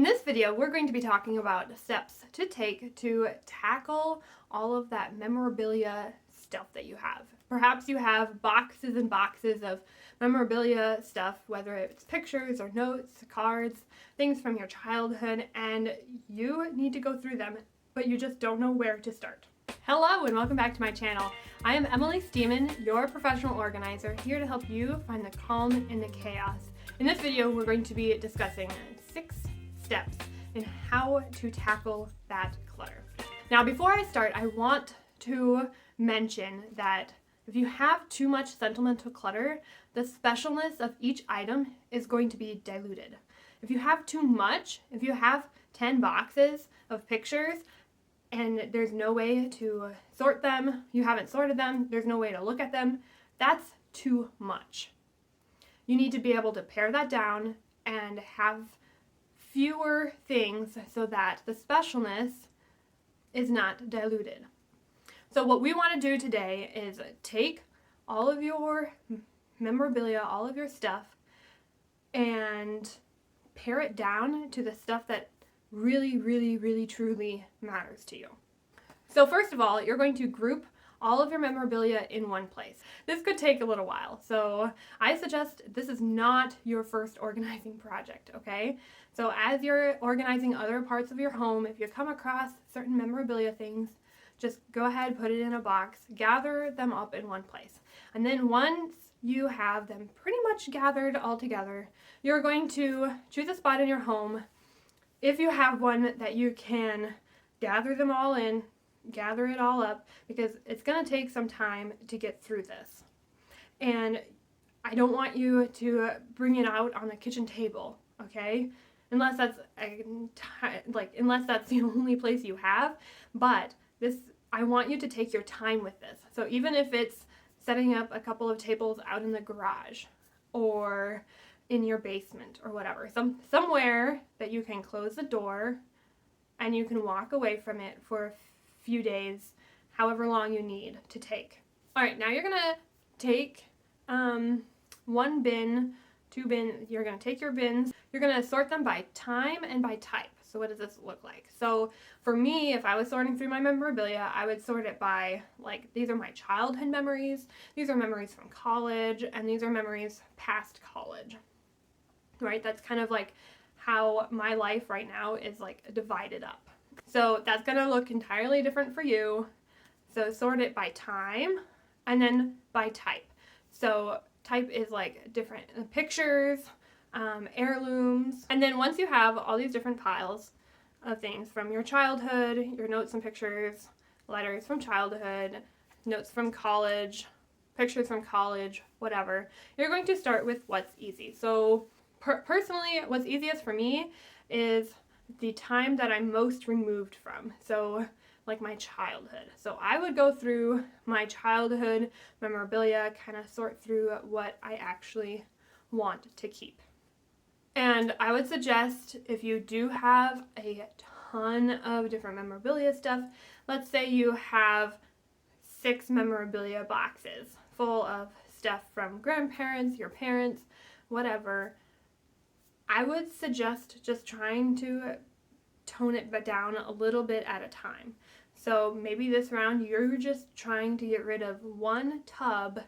this video, we're going to be talking about steps to take to tackle all of that memorabilia stuff that you have. Perhaps you have boxes and boxes of memorabilia stuff, whether it's pictures or notes, cards, things from your childhood, and you need to go through them, but you just don't know where to start. Hello and welcome back to my channel. I am Emily Steeman, your professional organizer, here to help you find the calm in the chaos. In this video, we're going to be discussing 6 steps in how to tackle that clutter. Now, before I start, I want to mention that if you have too much sentimental clutter, the specialness of each item is going to be diluted. If you have too much, if you have 10 boxes of pictures and there's no way to sort them, you haven't sorted them, there's no way to look at them, that's too much. You need to be able to pare that down and have fewer things so that the specialness is not diluted. So what we want to do today is take all of your memorabilia, all of your stuff, and pare it down to the stuff that really, truly matters to you. So first of all, you're going to group all of your memorabilia in one place. This could take a little while, so I suggest this is not your first organizing project, okay? So as you're organizing other parts of your home, if you come across certain memorabilia things, just go ahead, put it in a box, gather them up in one place. And then once you have them pretty much gathered all together, you're going to choose a spot in your home, if you have one that you can gather them all in, gather it all up, because it's going to take some time to get through this. And I don't want you to bring it out on the kitchen table, okay? Unless that's the only place you have. But I want you to take your time with this. So even if it's setting up a couple of tables out in the garage or in your basement or whatever, somewhere that you can close the door and you can walk away from it for a few days, however long you need to take. All right, now you're gonna take one bin, 2 bins. You're gonna take your bins. You're gonna sort them by time and by type. So what does this look like? So for me, if I was sorting through my memorabilia, I would sort it by, like, these are my childhood memories, these are memories from college, and these are memories past college. Right? That's kind of like how my life right now is like divided up. So that's going to look entirely different for you. So sort it by time and then by type. So type is like different pictures, heirlooms. And then once you have all these different piles of things from your childhood, your notes and pictures, letters from childhood, notes from college, pictures from college, whatever, you're going to start with what's easy. So personally, what's easiest for me is the time that I'm most removed from. So like my childhood. So I would go through my childhood memorabilia, kind of sort through what I actually want to keep. And I would suggest, if you do have a ton of different memorabilia stuff, let's say you have 6 memorabilia boxes full of stuff from grandparents, your parents, whatever, I would suggest just trying to tone it down a little bit at a time. So maybe this round you're just trying to get rid of 1 tub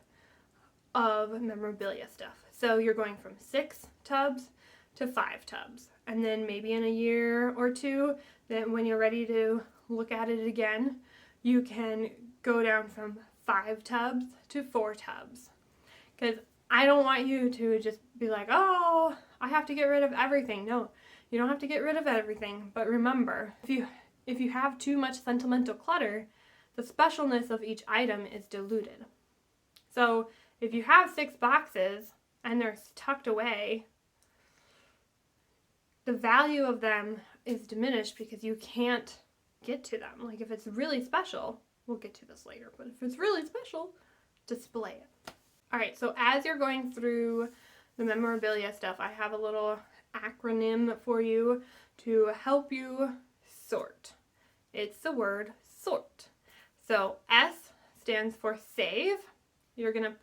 of memorabilia stuff. So you're going from 6 tubs to 5 tubs. And then maybe in a year or 2, then when you're ready to look at it again, you can go down from 5 tubs to 4 tubs. Because I don't want you to just be like, oh, I have to get rid of everything. No, you don't have to get rid of everything. But remember, if you have too much sentimental clutter, the specialness of each item is diluted. So if you have 6 boxes and they're tucked away, the value of them is diminished because you can't get to them. Like if it's really special, we'll get to this later, but if it's really special, display it. All right, so as you're going through the memorabilia stuff, I have a little acronym for you to help you sort. It's the word sort. So S stands for save. You're going to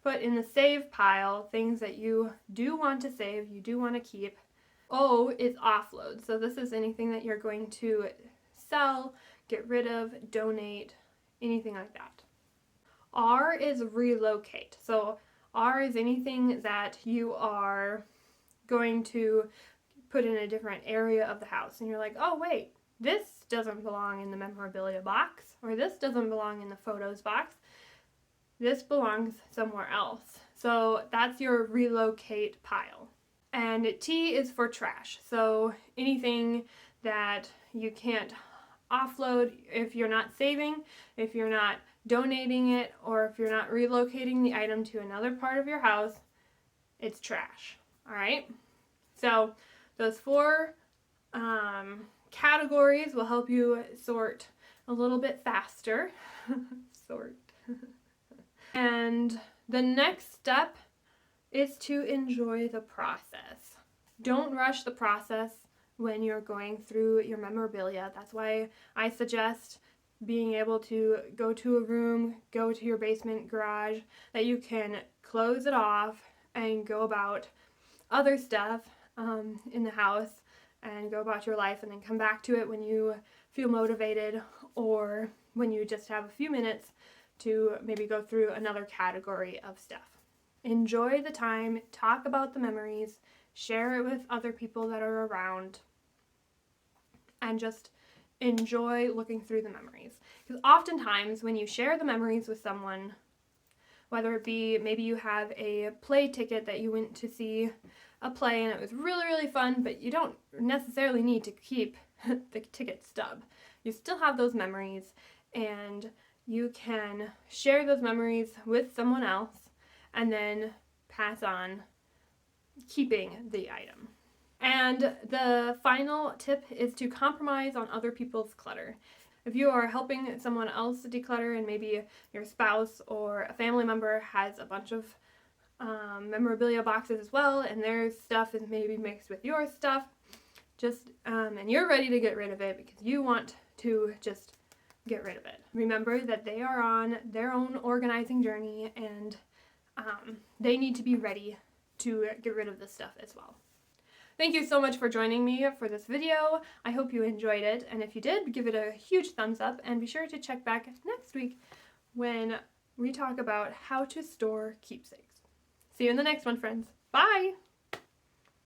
put in the save pile things that you do want to save, you do want to keep. O is offload. So this is anything that you're going to sell, get rid of, donate, anything like that. R is relocate. So R is anything that you are going to put in a different area of the house. And you're like, oh, wait, this doesn't belong in the memorabilia box, or this doesn't belong in the photos box. This belongs somewhere else. So that's your relocate pile. And T is for trash. So anything that you can't offload if you're not saving, if you're not donating it, or if you're not relocating the item to another part of your house, it's trash. All right? So those four categories will help you sort a little bit faster. Sort. And the next step is to enjoy the process. Don't rush the process when you're going through your memorabilia. That's why I suggest being able to go to a room, go to your basement garage, that you can close it off and go about other stuff in the house and go about your life, and then come back to it when you feel motivated or when you just have a few minutes to maybe go through another category of stuff. Enjoy the time, talk about the memories, share it with other people that are around, and just enjoy looking through the memories. Because oftentimes when you share the memories with someone, whether it be maybe you have a play ticket that you went to see a play and it was really, really fun, but you don't necessarily need to keep the ticket stub. You still have those memories, and you can share those memories with someone else and then pass on keeping the item. And the final tip is to compromise on other people's clutter. If you are helping someone else declutter and maybe your spouse or a family member has a bunch of memorabilia boxes as well, and their stuff is maybe mixed with your stuff, and you're ready to get rid of it because you want to just get rid of it. Remember that they are on their own organizing journey, and they need to be ready to get rid of this stuff as well. Thank you so much for joining me for this video. I hope you enjoyed it, and if you did, give it a huge thumbs up, and be sure to check back next week when we talk about how to store keepsakes. See you in the next one, friends. Bye!